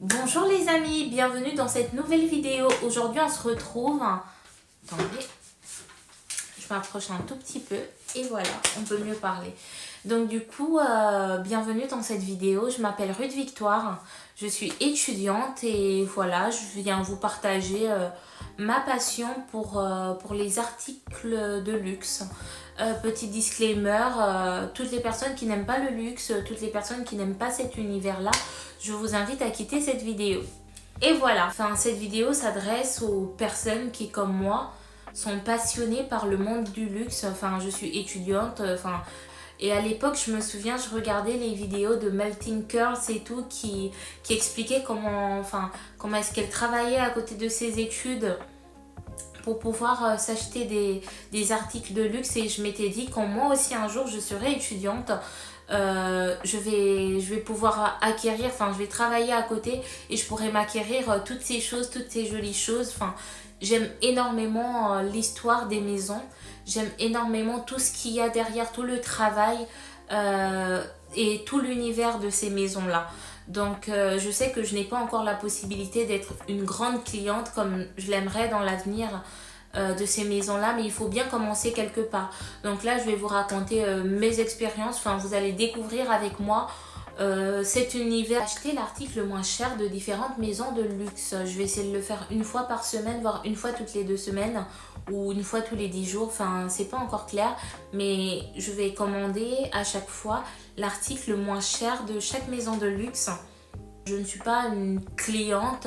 Bonjour les amis, bienvenue dans cette nouvelle vidéo. Aujourd'hui on se retrouve, attendez, je m'approche un tout petit peu et voilà, on peut mieux parler. Donc du coup, bienvenue dans cette vidéo. Je m'appelle Ruth Victoire, je suis étudiante et voilà, je viens vous partager ma passion pour les articles de luxe. Petit disclaimer, toutes les personnes qui n'aiment pas le luxe, toutes les personnes qui n'aiment pas cet univers-là, je vous invite à quitter cette vidéo. Et voilà, enfin, cette vidéo s'adresse aux personnes qui, comme moi, sont passionnées par le monde du luxe. Enfin, je suis étudiante, et à l'époque, je me souviens, je regardais les vidéos de Melting Curls et tout qui expliquaient comment est-ce qu'elle travaillait à côté de ses études pour pouvoir s'acheter des articles de luxe. Et je m'étais dit quand moi aussi un jour je serai étudiante, je vais pouvoir acquérir, je vais travailler à côté et je pourrai m'acquérir toutes ces choses, toutes ces jolies choses. J'aime énormément l'histoire des maisons, j'aime énormément tout ce qu'il y a derrière, tout le travail et tout l'univers de ces maisons-là. Donc je sais que je n'ai pas encore la possibilité d'être une grande cliente comme je l'aimerais dans l'avenir de ces maisons-là, mais il faut bien commencer quelque part. Donc là, je vais vous raconter mes expériences, vous allez découvrir avec moi cet univers. Acheter l'article le moins cher de différentes maisons de luxe. Je vais essayer de le faire une fois par semaine, voire une fois toutes les 2 semaines ou une fois tous les 10 jours. C'est pas encore clair, mais je vais commander à chaque fois l'article le moins cher de chaque maison de luxe. Je ne suis pas une cliente,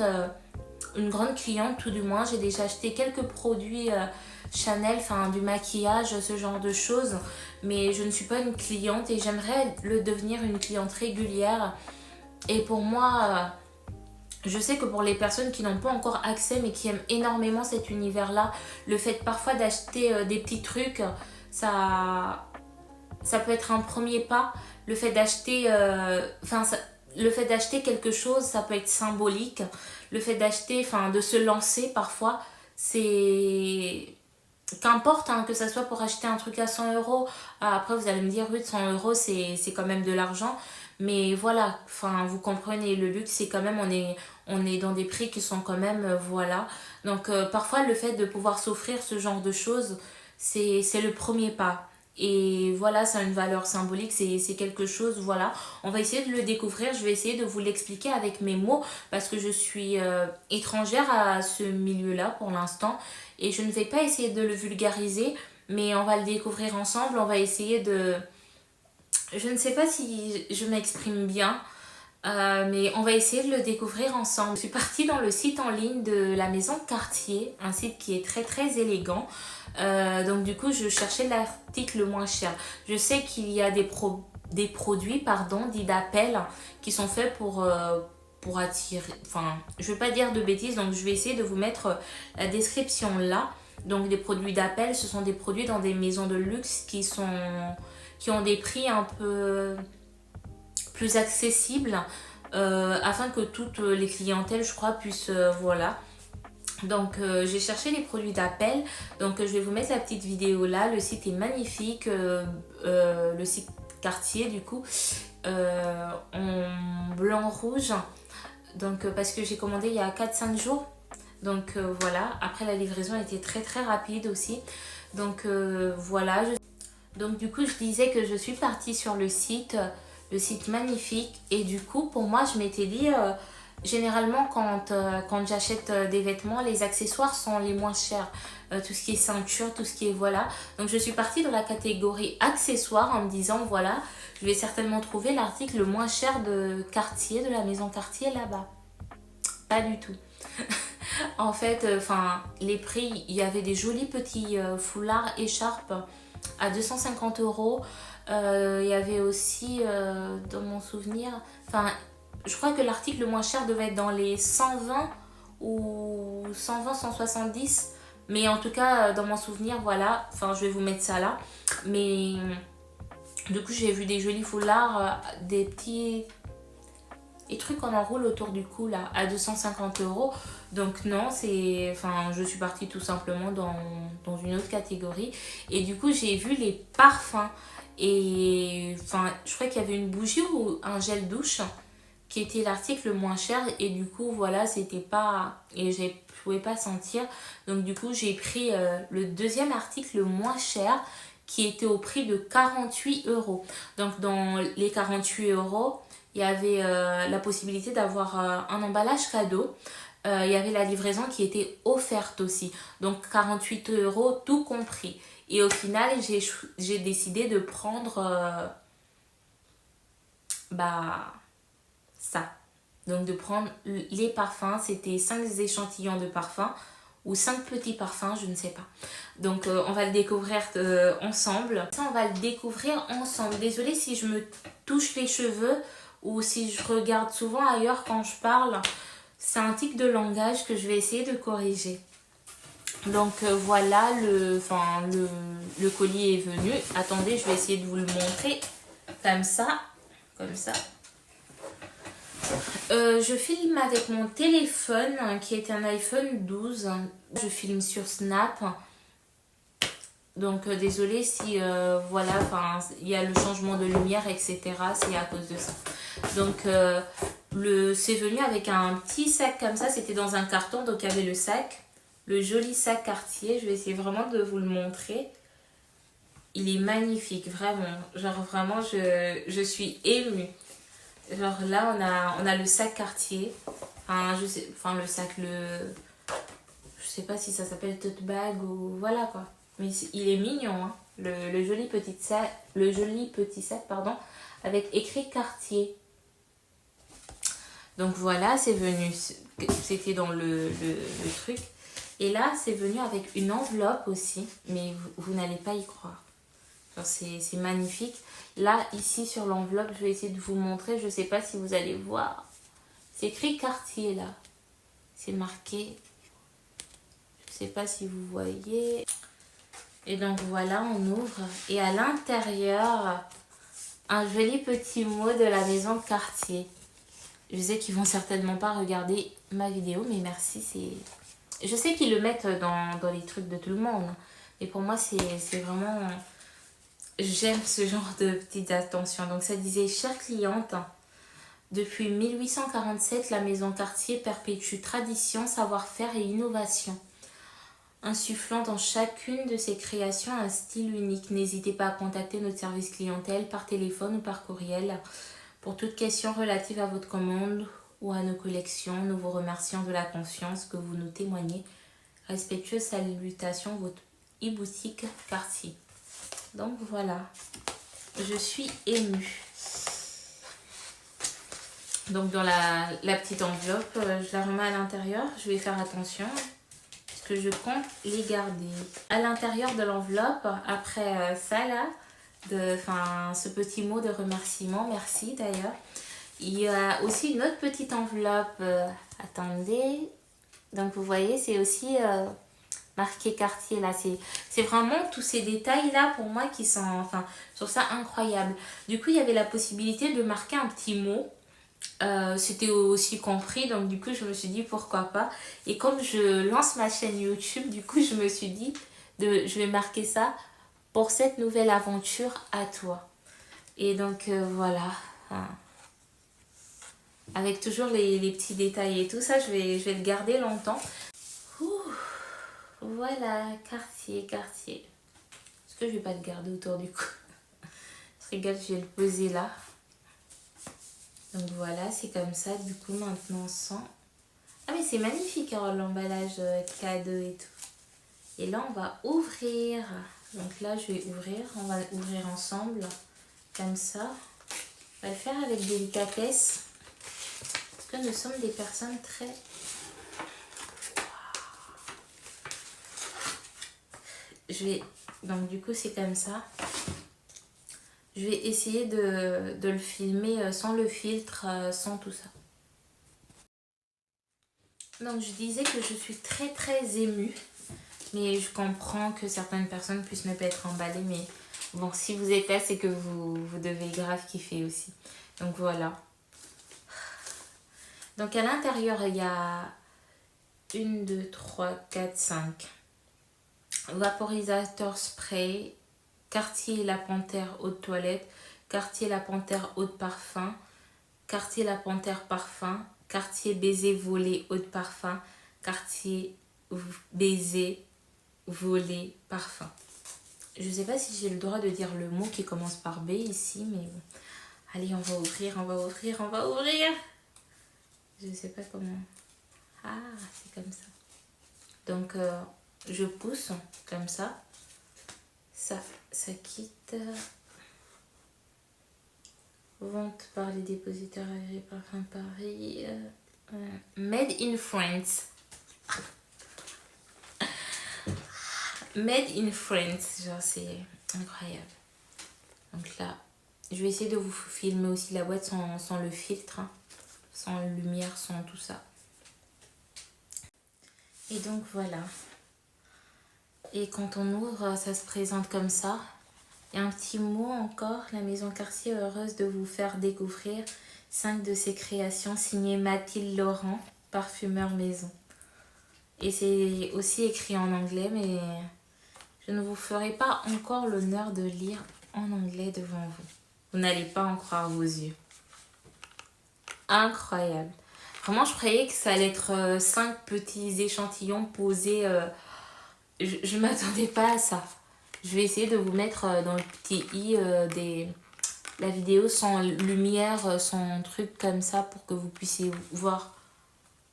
une grande cliente tout du moins. J'ai déjà acheté quelques produits Chanel, du maquillage, ce genre de choses. Mais je ne suis pas une cliente et j'aimerais le devenir une cliente régulière. Et pour moi, je sais que pour les personnes qui n'ont pas encore accès mais qui aiment énormément cet univers-là, le fait parfois d'acheter des petits trucs, ça peut être un premier pas. Le fait d'acheter le fait d'acheter quelque chose, ça peut être symbolique. Le fait d'acheter, de se lancer parfois, c'est... Qu'importe, que ça soit pour acheter un truc à 100 euros. Après, vous allez me dire, oui, 100 euros, c'est quand même de l'argent. Mais voilà, vous comprenez, le luxe, c'est quand même, on est dans des prix qui sont quand même, voilà. Donc, parfois, le fait de pouvoir s'offrir ce genre de choses, c'est le premier pas. Et voilà, ça a une valeur symbolique, c'est quelque chose, voilà. On va essayer de le découvrir, je vais essayer de vous l'expliquer avec mes mots parce que je suis étrangère à ce milieu-là pour l'instant. Et je ne vais pas essayer de le vulgariser, mais on va le découvrir ensemble, on va essayer de... Je ne sais pas si je m'exprime bien, mais on va essayer de le découvrir ensemble. Je suis partie dans le site en ligne de la maison Cartier, un site qui est très très élégant. Donc du coup, je cherchais l'article le moins cher. Je sais qu'il y a des produits dits d'appel qui sont faits pour attirer... je ne vais pas dire de bêtises, donc je vais essayer de vous mettre la description là. Donc des produits d'appel, ce sont des produits dans des maisons de luxe qui ont des prix un peu plus accessibles afin que toutes les clientèles, je crois, puissent... voilà. Donc j'ai cherché les produits d'appel, donc je vais vous mettre la petite vidéo là, le site est magnifique, le site Cartier du coup, en blanc rouge, donc parce que j'ai commandé il y a 4-5 jours, donc voilà, après la livraison était très très rapide aussi, donc voilà, donc du coup je disais que je suis partie sur le site magnifique, et du coup pour moi je m'étais dit... généralement, quand j'achète des vêtements, les accessoires sont les moins chers. Tout ce qui est ceinture, tout ce qui est voilà. Donc, je suis partie dans la catégorie accessoires en me disant, voilà, je vais certainement trouver l'article le moins cher de Cartier, de la maison Cartier là-bas. Pas du tout. En fait, les prix, il y avait des jolis petits foulards, écharpes à 250 euros. Il y avait aussi, dans mon souvenir, je crois que l'article le moins cher devait être dans les 120 ou 120, 170. Mais en tout cas, dans mon souvenir, voilà. Je vais vous mettre ça là. Mais du coup, j'ai vu des jolis foulards, des petits trucs qu'on enroule autour du cou là, à 250 euros. Donc non, je suis partie tout simplement dans une autre catégorie. Et du coup, j'ai vu les parfums. Et je crois qu'il y avait une bougie ou un gel douche qui était l'article le moins cher. Et du coup, voilà, c'était pas... Et je pouvais pas sentir. Donc du coup, j'ai pris le deuxième article le moins cher qui était au prix de 48 euros. Donc dans les 48 euros, il y avait la possibilité d'avoir un emballage cadeau. Il y avait la livraison qui était offerte aussi. Donc 48 euros tout compris. Et au final, j'ai décidé de prendre ça. Donc de prendre les parfums. C'était 5 échantillons de parfums ou 5 petits parfums, je ne sais pas. Donc on va le découvrir ensemble. Ça, on va le découvrir ensemble. Désolée si je me touche les cheveux ou si je regarde souvent ailleurs quand je parle. C'est un tic de langage que je vais essayer de corriger. Donc voilà, le colis est venu. Attendez, je vais essayer de vous le montrer comme ça. Comme ça. Je filme avec mon téléphone qui est un iPhone 12. Je filme sur Snap. Donc désolée si voilà, il y a le changement de lumière, etc. C'est à cause de ça. Donc c'est venu avec un petit sac comme ça. C'était dans un carton, donc il y avait le sac. Le joli sac Cartier. Je vais essayer vraiment de vous le montrer. Il est magnifique, vraiment. Genre vraiment, je suis émue. Genre là, on a le sac Cartier. Le sac, je sais pas si ça s'appelle tote bag ou voilà quoi. Mais il est mignon, hein. Le joli petit sac, pardon, avec écrit Cartier. Donc voilà, c'est venu, c'était dans le truc. Et là, c'est venu avec une enveloppe aussi, mais vous n'allez pas y croire. C'est magnifique. Là, ici sur l'enveloppe, je vais essayer de vous montrer. Je ne sais pas si vous allez voir. C'est écrit Cartier là. C'est marqué. Je ne sais pas si vous voyez. Et donc voilà, on ouvre. Et à l'intérieur, un joli petit mot de la maison Cartier. Je sais qu'ils vont certainement pas regarder ma vidéo, mais merci. Je sais qu'ils le mettent dans les trucs de tout le monde. Mais pour moi, c'est vraiment... J'aime ce genre de petites attentions. Donc ça disait: chère cliente, depuis 1847, la maison Cartier perpétue tradition, savoir-faire et innovation, insufflant dans chacune de ses créations un style unique. N'hésitez pas à contacter notre service clientèle par téléphone ou par courriel pour toute question relative à votre commande ou à nos collections. Nous vous remercions de la confiance que vous nous témoignez. Respectueuse salutation, votre e-boutique Cartier. Donc voilà, je suis émue. Donc dans la petite enveloppe, je la remets à l'intérieur. Je vais faire attention parce que je compte les garder. À l'intérieur de l'enveloppe, après ça là, ce petit mot de remerciement, merci d'ailleurs. Il y a aussi une autre petite enveloppe. Attendez. Donc vous voyez, c'est aussi... marqué Cartier là, c'est vraiment tous ces détails là pour moi qui sont, je trouve ça incroyable. Du coup il y avait la possibilité de marquer un petit mot, c'était aussi compris, donc du coup je me suis dit pourquoi pas. Et comme je lance ma chaîne YouTube, du coup je me suis dit je vais marquer ça: pour cette nouvelle aventure à toi. Et donc voilà, avec toujours les petits détails et tout ça, je vais le garder longtemps. Voilà, Cartier. Est-ce que je vais pas le garder autour du cou? Je rigole, je vais le poser là. Donc voilà, c'est comme ça. Du coup, maintenant, sans... Ah mais c'est magnifique, hein, l'emballage cadeau et tout. Et là, on va ouvrir. Donc là, je vais ouvrir. On va ouvrir ensemble. Comme ça. On va le faire avec délicatesse. Parce que nous sommes des personnes très... Donc du coup c'est comme ça. Je vais essayer de le filmer sans le filtre, sans tout ça. Donc je disais que je suis très très émue. Mais je comprends que certaines personnes puissent ne pas être emballées. Mais bon, si vous êtes là, c'est que vous devez grave kiffer aussi. Donc voilà. Donc à l'intérieur, il y a 1, 2, 3, 4, 5 vaporisateur spray, Cartier La Panthère eau de toilette, Cartier La Panthère eau de parfum, Cartier La Panthère Parfum, Cartier Baiser Volé Eau de Parfum, Cartier Baiser Volé Parfum. Je sais pas si j'ai le droit de dire le mot qui commence par B ici, mais bon. Allez, on va ouvrir, on va ouvrir, on va ouvrir. Je sais pas comment. Ah, c'est comme ça. Donc, je pousse comme ça. Ça quitte. Vente par les dépositaires agréés Parfum Paris. Made in France. Made in France. Genre, c'est incroyable. Donc là, je vais essayer de vous filmer aussi la boîte sans le filtre. Hein, sans lumière, sans tout ça. Et donc voilà. Et quand on ouvre, ça se présente comme ça. Et un petit mot encore, la Maison Cartier est heureuse de vous faire découvrir 5 de ses créations signées Mathilde Laurent, parfumeur maison. Et c'est aussi écrit en anglais, mais je ne vous ferai pas encore l'honneur de lire en anglais devant vous. Vous n'allez pas en croire vos yeux. Incroyable. Vraiment, je croyais que ça allait être 5 petits échantillons posés. Je ne m'attendais pas à ça. Je vais essayer de vous mettre dans le petit i la vidéo sans lumière, sans truc comme ça pour que vous puissiez voir.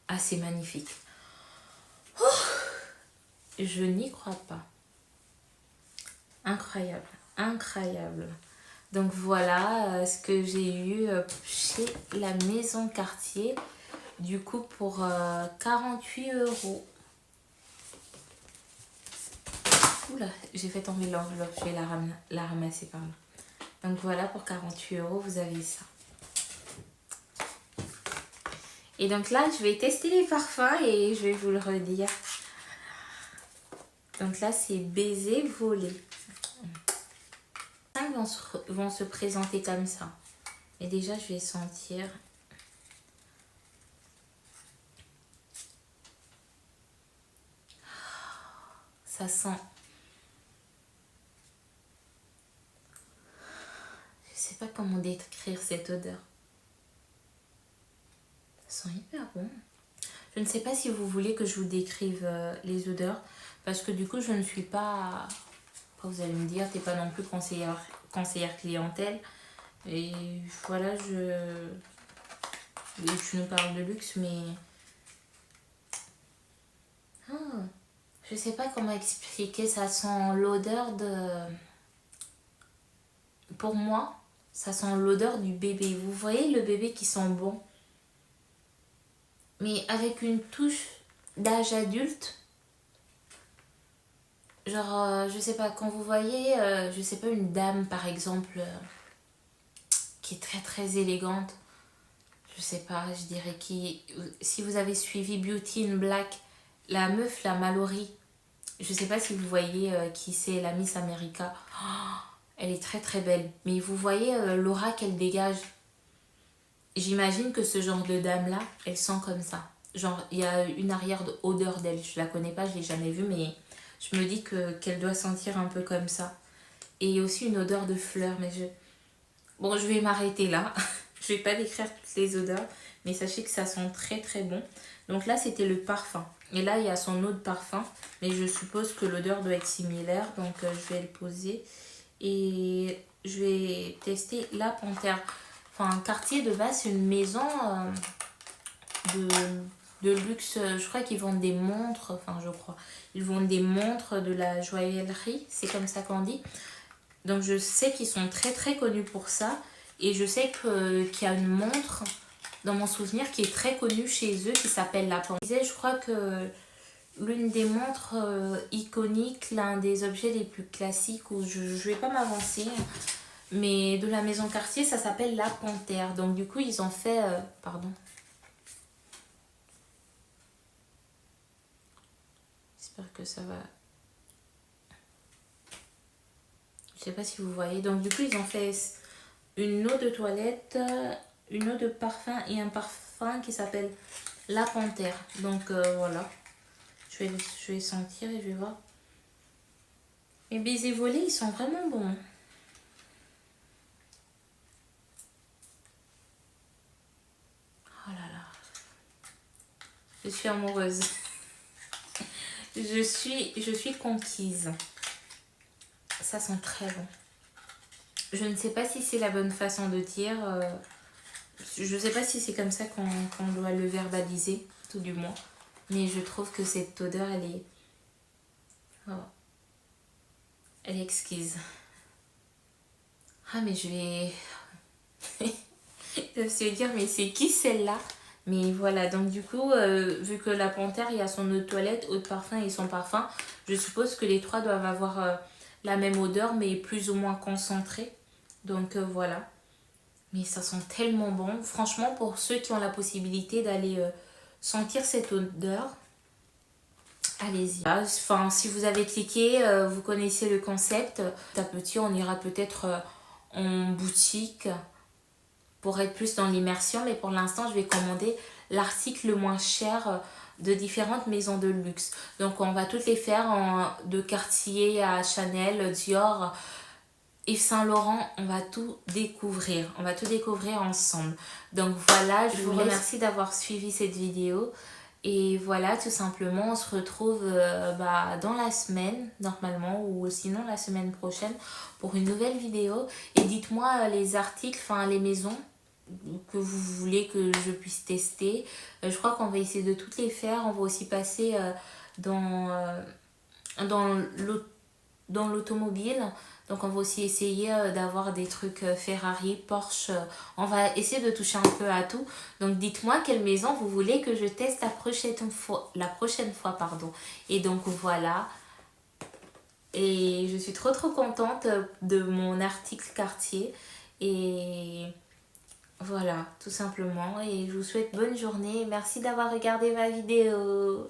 Ah, c'est magnifique. Je n'y crois pas. Incroyable, incroyable. Donc voilà ce que j'ai eu chez la Maison Cartier. Du coup pour 48 €. Oula, j'ai fait tomber l'enveloppe, je vais la ramasser par là. Donc voilà, pour 48 €, vous avez ça. Et donc là, je vais tester les parfums et je vais vous le redire. Donc là, c'est Baiser Volé. 5 vont se présenter comme ça. Et déjà, je vais sentir. Ça sent. Je sais pas comment décrire cette odeur. Ça sent hyper bon. Je ne sais pas si vous voulez que je vous décrive les odeurs. Parce que du coup, je ne suis pas... Vous allez me dire, t'es pas non plus conseillère clientèle. Et voilà, tu nous parles de luxe, mais... je sais pas comment expliquer, ça sent l'odeur de... Pour moi, ça sent l'odeur du bébé. Vous voyez le bébé qui sent bon? Mais avec une touche d'âge adulte. Genre, je sais pas, quand vous voyez, je sais pas, une dame par exemple, qui est très très élégante. Je sais pas, je dirais qui... Si vous avez suivi Beauty in Black, la meuf, la Mallory, je sais pas si vous voyez qui c'est, la Miss America. Oh, elle est très très belle. Mais vous voyez l'aura qu'elle dégage. J'imagine que ce genre de dame-là, elle sent comme ça. Genre, il y a une arrière-odeur d'elle. Je la connais pas, je l'ai jamais vue, mais je me dis qu'elle doit sentir un peu comme ça. Et il y a aussi une odeur de fleurs, mais je... Bon, je vais m'arrêter là. Je vais pas décrire toutes les odeurs, mais sachez que ça sent très très bon. Donc là, c'était le parfum. Et là, il y a son eau de parfum, mais je suppose que l'odeur doit être similaire, donc je vais le poser. Et je vais tester la Panthère. Enfin, Cartier, de base, c'est une maison de luxe. Je crois qu'ils vendent des montres, enfin, je crois. Ils vendent des montres, de la joaillerie, c'est comme ça qu'on dit. Donc, je sais qu'ils sont très très connus pour ça. Et je sais qu'il y a une montre, dans mon souvenir, qui est très connue chez eux, qui s'appelle la Panthère. Je crois que l'une des montres iconiques, l'un des objets les plus classiques, où je ne vais pas m'avancer, mais de la Maison Cartier, ça s'appelle la Panthère. Donc du coup, ils ont fait... pardon. J'espère que ça va... Je sais pas si vous voyez. Donc du coup, ils ont fait une eau de toilette, une eau de parfum et un parfum qui s'appelle la Panthère. Donc voilà. Je vais sentir et je vais voir. Les baisers volés, ils sont vraiment bons. Je suis amoureuse. Je suis conquise. Ça sent très bon. Je ne sais pas si c'est la bonne façon de dire. Je ne sais pas si c'est comme ça qu'on doit le verbaliser, tout du moins. Mais je trouve que cette odeur, elle est... Oh, elle est exquise. Ah, mais je vais... Ils doivent se dire, mais c'est qui celle-là? Mais voilà, donc du coup, vu que la panthère, il y a son eau de toilette, eau de parfum et son parfum, je suppose que les trois doivent avoir la même odeur, mais plus ou moins concentrée. Donc voilà. Mais ça sent tellement bon. Franchement, pour ceux qui ont la possibilité d'aller sentir cette odeur, allez-y. Enfin, si vous avez cliqué, vous connaissez le concept. Petit à petit, on ira peut-être en boutique pour être plus dans l'immersion. Mais pour l'instant, je vais commander l'article le moins cher de différentes maisons de luxe. Donc, on va toutes les faire de Cartier à Chanel, Dior, Yves Saint Laurent. On va tout découvrir. On va tout découvrir ensemble. Donc voilà, je vous remercie d'avoir suivi cette vidéo. Et voilà, tout simplement, on se retrouve dans la semaine, normalement, ou sinon la semaine prochaine, pour une nouvelle vidéo. Et dites-moi les articles, enfin les maisons que vous voulez que je puisse tester. Je crois qu'on va essayer de toutes les faire. On va aussi passer dans l'automobile. Donc on va aussi essayer d'avoir des trucs Ferrari, Porsche. On va essayer de toucher un peu à tout. Donc dites-moi quelle maison vous voulez que je teste la prochaine fois, pardon. Et donc voilà. Et je suis trop contente de mon article Cartier. Et voilà, tout simplement. Et je vous souhaite bonne journée. Merci d'avoir regardé ma vidéo.